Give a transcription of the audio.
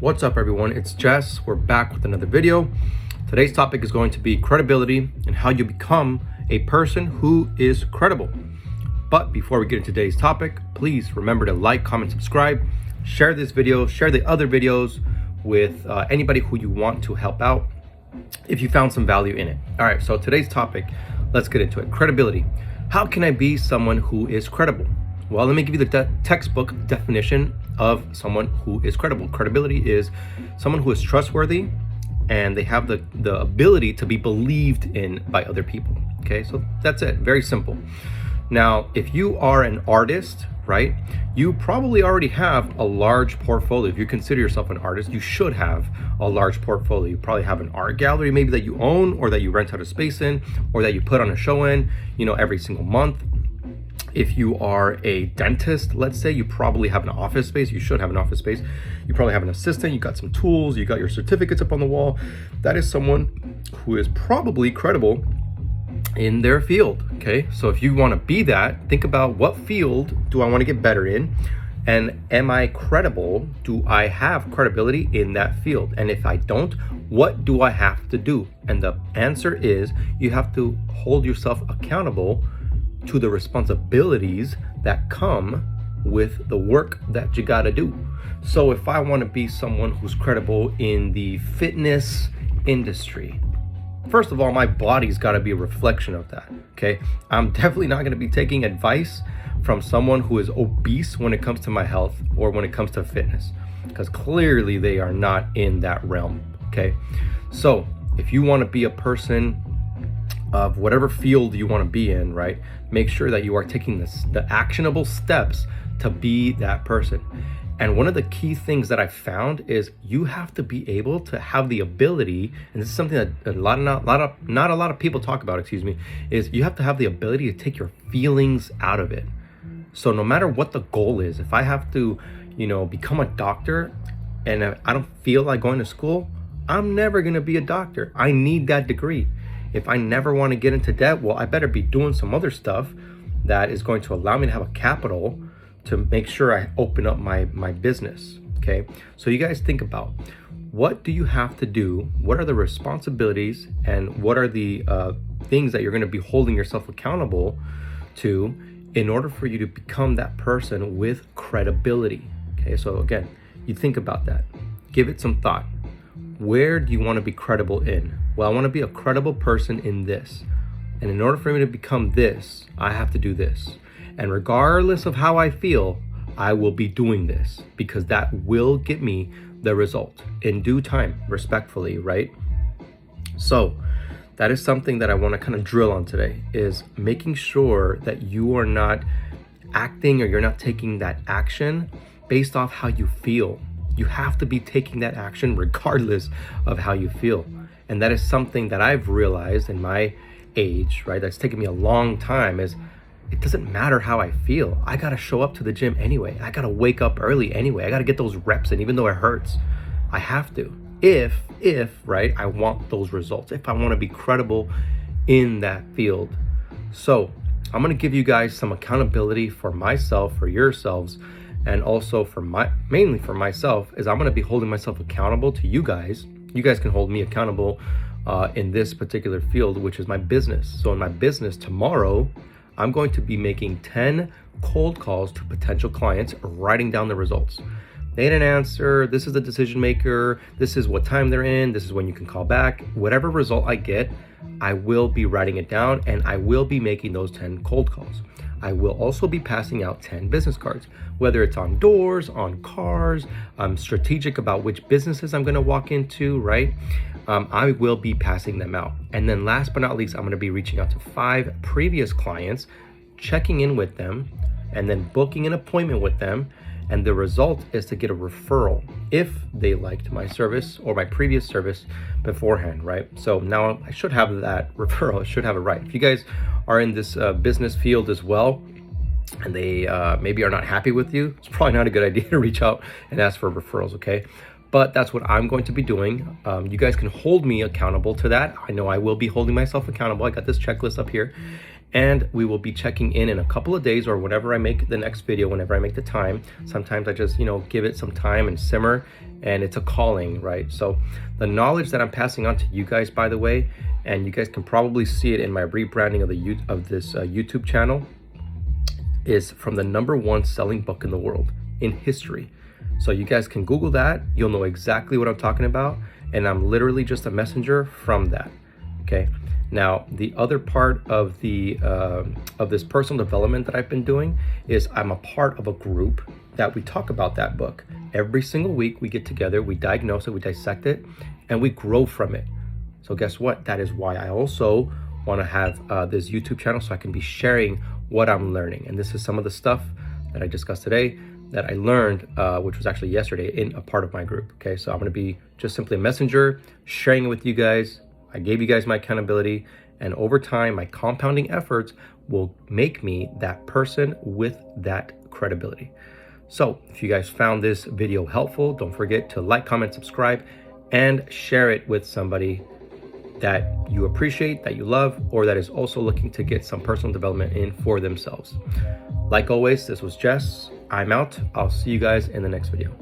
What's up, everyone? It's Jess. We're back with another video. Today's topic is going to be credibility and how you become a person who is credible. But before we get into today's topic, please remember to like, comment, subscribe, share this video, share the other videos with anybody who you want to help out if you found some value in it. All right, so today's topic, let's get into it. Credibility. How can I be someone who is credible? Well, let me give you the textbook definition of someone who is credible. Credibility is someone who is trustworthy and they have the ability to be believed in by other people. Okay, so that's it. Very simple. Now, if you are an artist, right, you probably already have a large portfolio. If you consider yourself an artist, you should have a large portfolio. You probably have an art gallery maybe that you own or that you rent out a space in or that you put on a show in, every single month. If you are a dentist, let's say, you probably have an office space. You should have an office space. You probably have an assistant. You got some tools. You got your certificates up on the wall. That is someone who is probably credible in their field. Okay, so if you want to be that, think about what field do I want to get better in, and am I credible? Do I have credibility in that field? And if I don't, what do I have to do? And the answer is you have to hold yourself accountable to the responsibilities that come with the work that you got to do. So if I want to be someone who's credible in the fitness industry, first of all, my body's got to be a reflection of that. Okay, I'm definitely not going to be taking advice from someone who is obese when it comes to my health or when it comes to fitness, because clearly they are not in that realm. Okay, so if you want to be a person of whatever field you want to be in, right, make sure that you are taking the actionable steps to be that person. And one of the key things that I found is you have to be able to have the ability, and this is something that not a lot of people talk about, is you have to have the ability to take your feelings out of it. So no matter what the goal is, if I have to, become a doctor and I don't feel like going to school, I'm never going to be a doctor. I need that degree. If I never want to get into debt, well, I better be doing some other stuff that is going to allow me to have a capital to make sure I open up my business. Okay, so you guys think about, what do you have to do? What are the responsibilities and what are the things that you're going to be holding yourself accountable to in order for you to become that person with credibility? Okay, so again, you think about that. Give it some thought. Where do you want to be credible in? Well, I want to be a credible person in this. And in order for me to become this, I have to do this. And regardless of how I feel, I will be doing this because that will get me the result in due time, respectfully, right? So that is something that I want to kind of drill on today, is making sure that you are not acting or you're not taking that action based off how you feel. You have to be taking that action regardless of how you feel. And that is something that I've realized in my age, right? That's taken me a long time, is it doesn't matter how I feel. I got to show up to the gym anyway. I got to wake up early anyway. I got to get those reps in, even though it hurts. I have to. If, right, I want those results, if I want to be credible in that field. So I'm going to give you guys some accountability for myself, for yourselves, and also mainly for myself, is I'm going to be holding myself accountable to you guys. You guys can hold me accountable in this particular field, which is my business. So in my business tomorrow, I'm going to be making 10 cold calls to potential clients, writing down the results. They didn't answer. This is the decision maker. This is what time they're in. This is when you can call back. Whatever result I get, I will be writing it down and I will be making those 10 cold calls. I will also be passing out 10 business cards, whether it's on doors, on cars. I'm strategic about which businesses I'm going to walk into, right? I will be passing them out. And then last but not least, I'm going to be reaching out to 5 previous clients, checking in with them, and then booking an appointment with them. And the result is to get a referral if they liked my service or my previous service beforehand, right? So now I should have that referral. I should have it right. If you guys are in this business field as well, and they maybe are not happy with you, it's probably not a good idea to reach out and ask for referrals, okay? But that's what I'm going to be doing. You guys can hold me accountable to that. I know I will be holding myself accountable. I got this checklist up here. And we will be checking in a couple of days, or whenever I make the next video, whenever I make the time. Sometimes I just, give it some time and simmer, and it's a calling, right? So the knowledge that I'm passing on to you guys, by the way, and you guys can probably see it in my rebranding of this YouTube channel, is from the #1 selling book in the world in history. So you guys can Google that. You'll know exactly what I'm talking about. And I'm literally just a messenger from that. Okay. Now, the other part of this personal development that I've been doing is I'm a part of a group that we talk about that book. Every single week we get together, we diagnose it, we dissect it, and we grow from it. So guess what? That is why I also want to have this YouTube channel, so I can be sharing what I'm learning. And this is some of the stuff that I discussed today that I learned, which was actually yesterday, in a part of my group. Okay, so I'm going to be just simply a messenger, sharing it with you guys. I gave you guys my accountability, and over time, my compounding efforts will make me that person with that credibility. So if you guys found this video helpful, don't forget to like, comment, subscribe, and share it with somebody that you appreciate, that you love, or that is also looking to get some personal development in for themselves. Like always, this was Jess. I'm out. I'll see you guys in the next video.